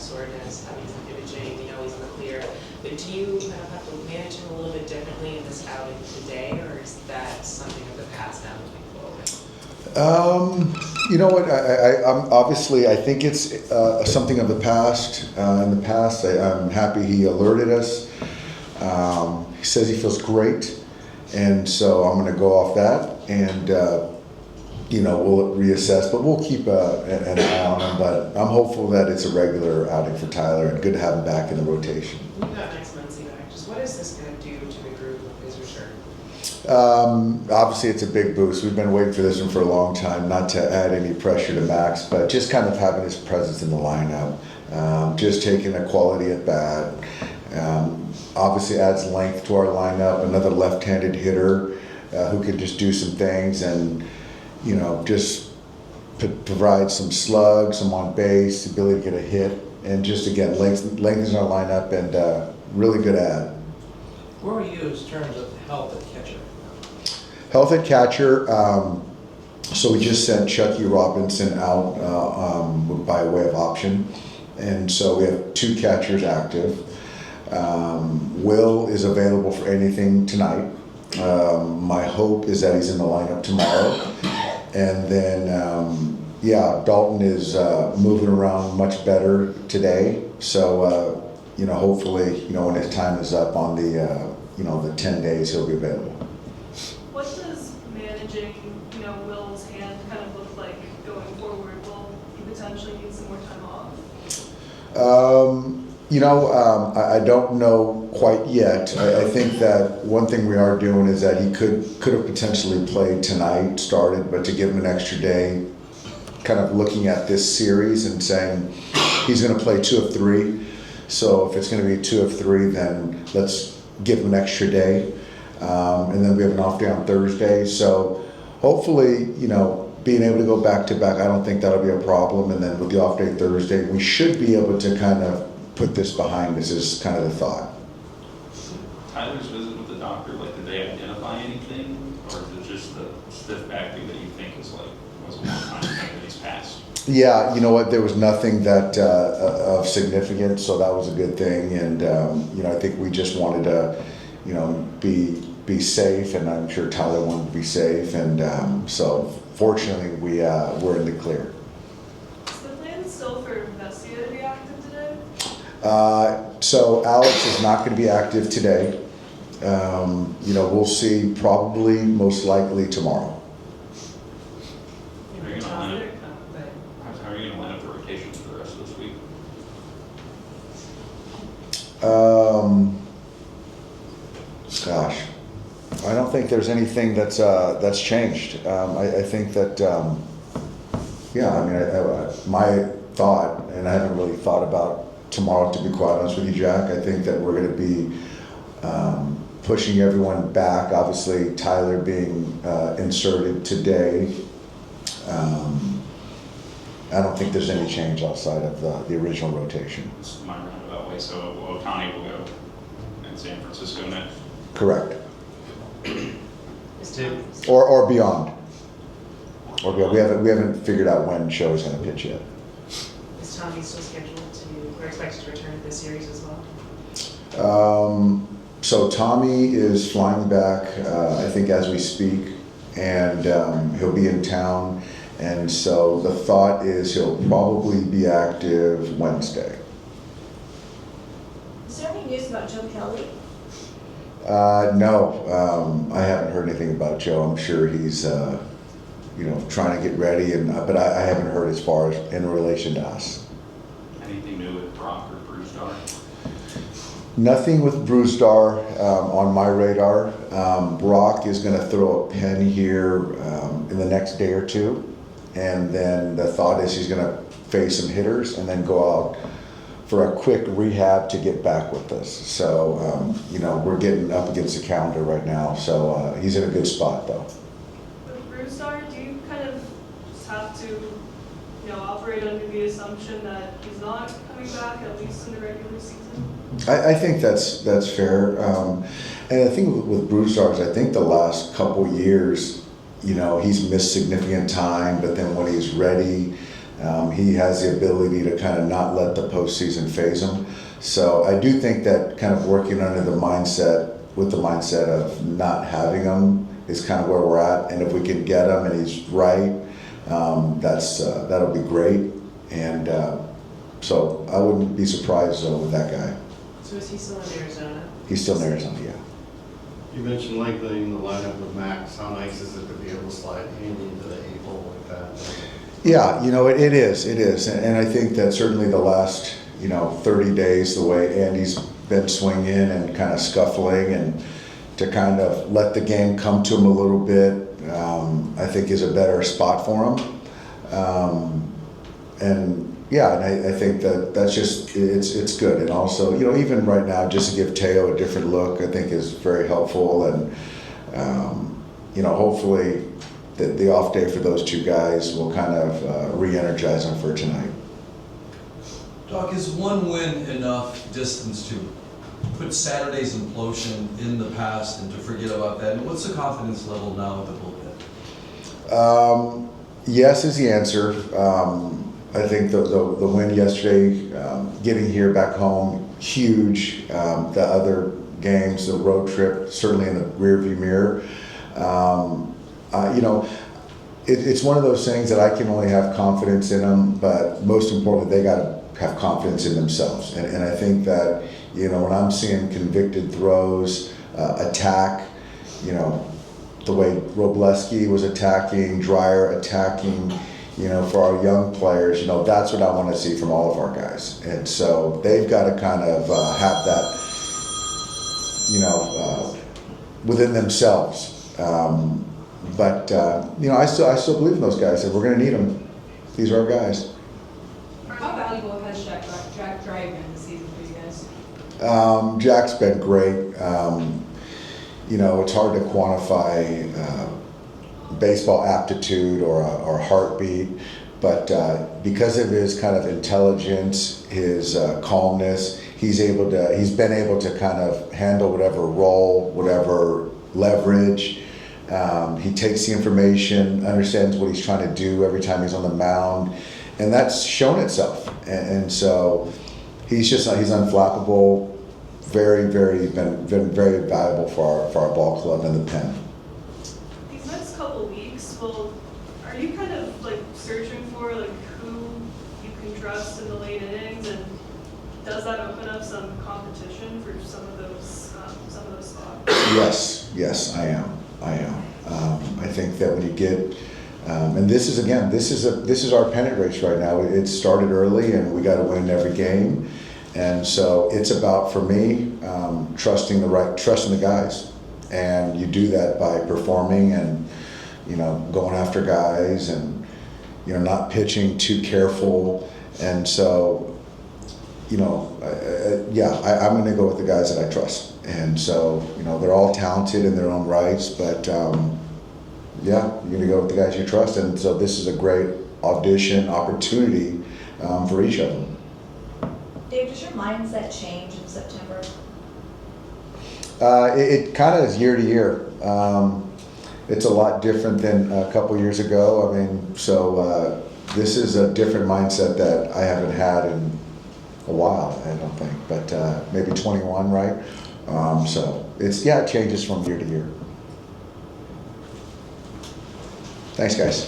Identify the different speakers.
Speaker 1: Stewart as having some imaging, we know he's in the clear. But do you kind of have to manage him a little bit differently in this outing today, or is that something of the past now moving forward?
Speaker 2: You know what? I'm obviously, I think it's something of the past. In the past, I'm happy he alerted us. He says he feels great, and so I'm going to go off that, and we'll reassess. But we'll keep an eye on him. But I'm hopeful that it's a regular outing for Tyler, and good to have him back in the rotation.
Speaker 1: You've got next Monday back. Just what is this going to do to the group with his return?
Speaker 2: Obviously, it's a big boost. We've been waiting for this one for a long time, not to add any pressure to Max, but just kind of having his presence in the lineup, just taking a quality at bat. Obviously adds length to our lineup, another left-handed hitter who can just do some things and, just provide some slugs, some on base, ability to get a hit, and just, again, lengthens our lineup and really good ad.
Speaker 3: Where are you in terms of health at catcher?
Speaker 2: Health at catcher, so we just sent Chucky Robinson out by way of option, and so we have 2 catchers active. Will is available for anything tonight. My hope is that he's in the lineup tomorrow, and then Dalton is moving around much better today, so hopefully when his time is up on the 10 days, he'll be available.
Speaker 4: What does managing, Will's hand kind of look like going forward? Will he potentially need some more time off?
Speaker 2: I don't know quite yet. I think that one thing we are doing is that he could have potentially played tonight, started, but to give him an extra day, kind of looking at this series and saying he's going to play 2 of 3. So if it's going to be 2 of 3, then let's give him an extra day. And then we have an off day on Thursday. So hopefully, being able to go back to back, I don't think that'll be a problem. And then with the off day Thursday, we should be able to kind of put this behind us is kind of the thought.
Speaker 5: Tyler's visit with the doctor, did they identify anything? Or is it just the stiff back thing that you think was a long time that he's passed?
Speaker 2: Yeah, you know what? There was nothing that of significance, so that was a good thing. And I think we just wanted to, be safe, and I'm sure Tyler wanted to be safe, and so fortunately we're in the clear.
Speaker 4: Is the plan still for Vesia to be active today?
Speaker 2: So Alex is not going to be active today. We'll see probably most likely tomorrow.
Speaker 5: How are you going to line up the rotation for the rest of this week?
Speaker 2: Gosh, I don't think there's anything that's changed. I think that my thought, and I haven't really thought about tomorrow, to be quite honest with you, Jack. I think that we're going to be pushing everyone back. Obviously, Tyler being inserted today. I don't think there's any change outside of the original rotation.
Speaker 5: This is my roundabout way. So Otani will go in San Francisco next.
Speaker 2: Correct. Or beyond. Or beyond. We haven't figured out when Sho's going to pitch yet.
Speaker 1: Is Tommy still scheduled or expected to return to this series as well?
Speaker 2: So Tommy is flying back, I think, as we speak, and he'll be in town. And so the thought is he'll probably be active Wednesday.
Speaker 6: Is there any news about Joe Kelly?
Speaker 2: No, I haven't heard anything about Joe. I'm sure he's, trying to get ready, but I haven't heard as far as in relation to us.
Speaker 5: Anything new with Brock or Brewstar?
Speaker 2: Nothing with Brewstar on my radar. Brock is going to throw a pen here in the next day or 2. And then the thought is he's going to face some hitters and then go out for a quick rehab to get back with us. So, we're getting up against the calendar right now. So he's in a good spot, though.
Speaker 4: With Brewstar, do you kind of just have to, operate under the assumption that he's not coming back, at least in the regular season?
Speaker 2: I think that's fair. And the thing with Brewstar is I think the last couple years, he's missed significant time, but then when he's ready, He has the ability to kind of not let the postseason phase him. So I do think that kind of working with the mindset of not having him is kind of where we're at. And if we can get him and he's right, that'll be great. And so I wouldn't be surprised though with that guy.
Speaker 1: So is he still in Arizona?
Speaker 2: He's still in Arizona, yeah.
Speaker 7: You mentioned lengthening the lineup with Max. How nice is it to be able to slide Andy into the 8 hole like that?
Speaker 2: Yeah, it is. And I think that certainly the last, 30 days, the way Andy's been swinging and kind of scuffling and to kind of let the game come to him a little bit, I think is a better spot for him. And I think that's just, it's good. And also, even right now, just to give Teo a different look, I think is very helpful. And, hopefully the off day for those two guys will kind of re-energize them for tonight.
Speaker 8: Doc, is one win enough distance to put Saturday's implosion in the past and to forget about that? And what's the confidence level now with the bullpen?
Speaker 2: Yes is the answer. I think the win yesterday, getting here back home, huge. The other games, the road trip, certainly in the rearview mirror. It's one of those things that I can only have confidence in them, but most importantly, they got to have confidence in themselves. And I think that, when I'm seeing convicted throws, attack, the way Robleski was attacking, Dreyer attacking, for our young players, that's what I want to see from all of our guys. And so they've got to kind of have that, within themselves. I still believe in those guys, and we're going to need them. These are our guys.
Speaker 6: How valuable has Jack Dreyer been this season for you guys?
Speaker 2: Jack's been great. It's hard to quantify baseball aptitude or heartbeat, but because of his kind of intelligence, his calmness, he's been able to kind of handle whatever role, whatever leverage. He takes the information, understands what he's trying to do every time he's on the mound, and that's shown itself. And so he's unflappable. Very, been very valuable for our ball club and the pen.
Speaker 4: These next couple weeks, are you kind of like searching for who you can trust in the late innings, and does that open up some competition for some of those spots?
Speaker 2: Yes, I am. I think that when you get, and this is our pennant race right now. It started early, and we got to win every game. And so it's about, for me, trusting the guys, and you do that by performing and going after guys and not pitching too careful. And so I'm going to go with the guys that I trust. And so they're all talented in their own rights, but you're going to go with the guys you trust. And so this is a great opportunity for each of them.
Speaker 6: Dave, does your mindset change in September?
Speaker 2: It kind of is year to year. It's a lot different than a couple years ago. This is a different mindset that I haven't had in a while, I don't think, but maybe 21, right? It changes from year to year. Thanks, guys.